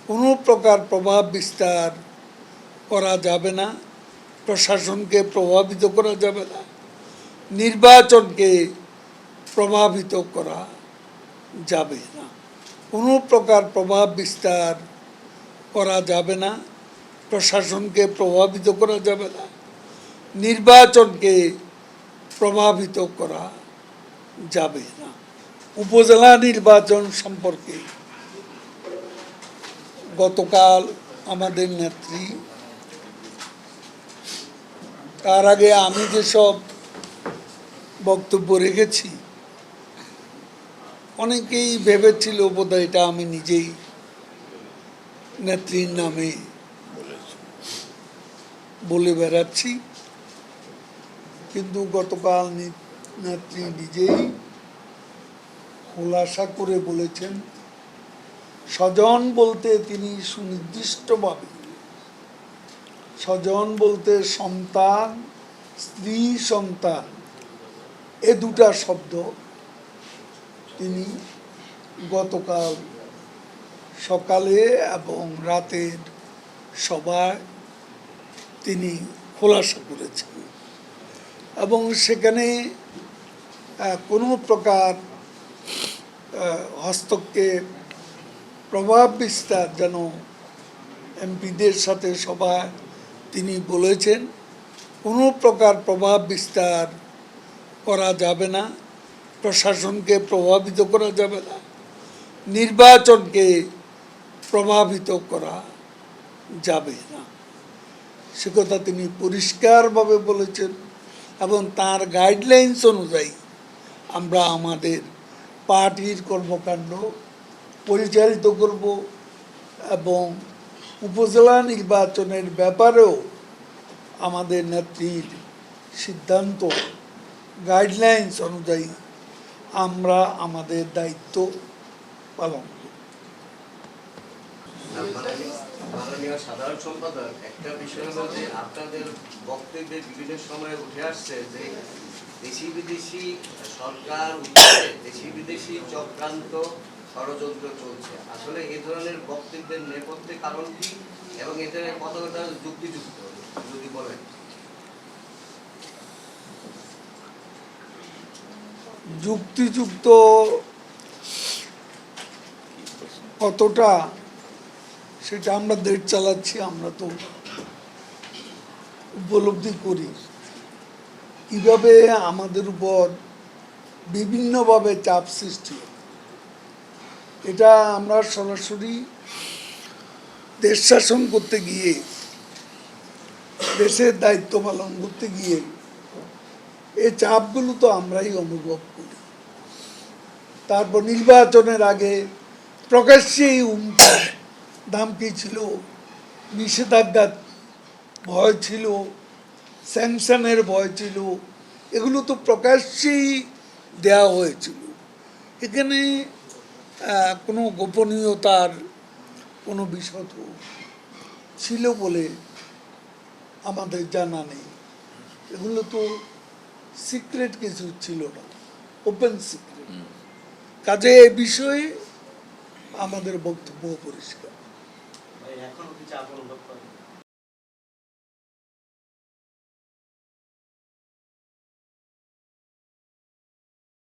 কোনো প্রকার প্রভাব বিস্তার করা যাবে না, প্রশাসনকে প্রভাবিত করা যাবে না, নির্বাচনকে প্রভাবিত করা যাবে না। কোনো প্রকার প্রভাব বিস্তার করা যাবে না, প্রশাসনকে প্রভাবিত করা যাবে না, নির্বাচনকে প্রভাবিত করা যাবে না। উপজেলা নির্বাচন সম্পর্কে গতকাল আমাদের নেত্রী, তার আগে আমি যেসব বক্তব্য রেখেছি, অনেকেই ভেবেছিল বোধহয় এটা আমি নিজেই নেত্রীর নামে বলে বেড়াচ্ছি, কিন্তু গতকাল নেত্রী নিজেই খোলাসা করে বলেছেন, স্বজন বলতে তিনি সুনির্দিষ্টভাবে, স্বজন বলতে সন্তান, স্ত্রী, সন্তান, এ দুটা শব্দ তিনি গতকাল সকালে এবং রাতের সভায় তিনি খোলাসা করেছেন এবং সেখানে কোনো প্রকার হস্তক্ষেপ, প্রভাব বিস্তার যেন এমপিদের সাথে সভায় তিনি বলেছেন কোনো প্রকার প্রভাব বিস্তার করা যাবে না, প্রশাসনকে প্রভাবিত করা যাবে না, নির্বাচনকে প্রভাবিত করা যাবে না, সে কথা তিনি পরিষ্কারভাবে বলেছেন এবং তার গাইডলাইন্স অনুযায়ী আমরা আমাদের পার্টির কর্মকাণ্ড পরিচালিত করব এবং উপজেলা নির্বাচনের ব্যাপারেও আমাদের নেত্রীর সিদ্ধান্ত, গাইডলাইন্স অনুযায়ী আমরা আমাদের দায়িত্ব পালন করব। মাননীয় সাধারণ সম্পাদক, একটা বিষয় হলো যে আপনাদের বক্তব্যে বিভিন্ন সময় উঠে আসছে যে দেশি বিদেশি সরকার উদ্যোগে দেশি বিদেশি চক্রান্ত ষড়যন্ত্র চলছে। আসলে এই ধরনের বক্তব্যের নেপথ্যে কারণ কি এবং এদের কতটা যুক্তিযুক্ত যদি বলেন। যুক্তিযুক্ত কতটা সেটা আমরা দেশ চালাচ্ছি, আমরা তো উপলব্ধি করি কিভাবে আমাদের উপর বিভিন্নভাবে চাপ সৃষ্টি। এটা আমরা সরাসরি দেশ শাসন করতে গিয়ে, দেশের দায়িত্ব পালন করতে গিয়ে এই চাপগুলো তো আমরাই অনুভব করি। তারপর নির্বাচনের আগে প্রকাশ্যেই ধামকি ছিল, নিষেধাজ্ঞার ভয় ছিল, স্যাংশনের ভয় ছিল, এগুলো তো প্রকাশ্যেই দেওয়া হয়েছিল। এখানে কোনো গোপনীয়তার কোনো বিষয় তো ছিল বলে আমাদের জানা নেই। এগুলো তো সিক্রেট কিছু ছিল না, ওপেন সিক্রেট। কাজে এ বিষয়ে আমাদের বক্তব্য পরিষ্কার। এখন কি চাপ অনুভব করেন?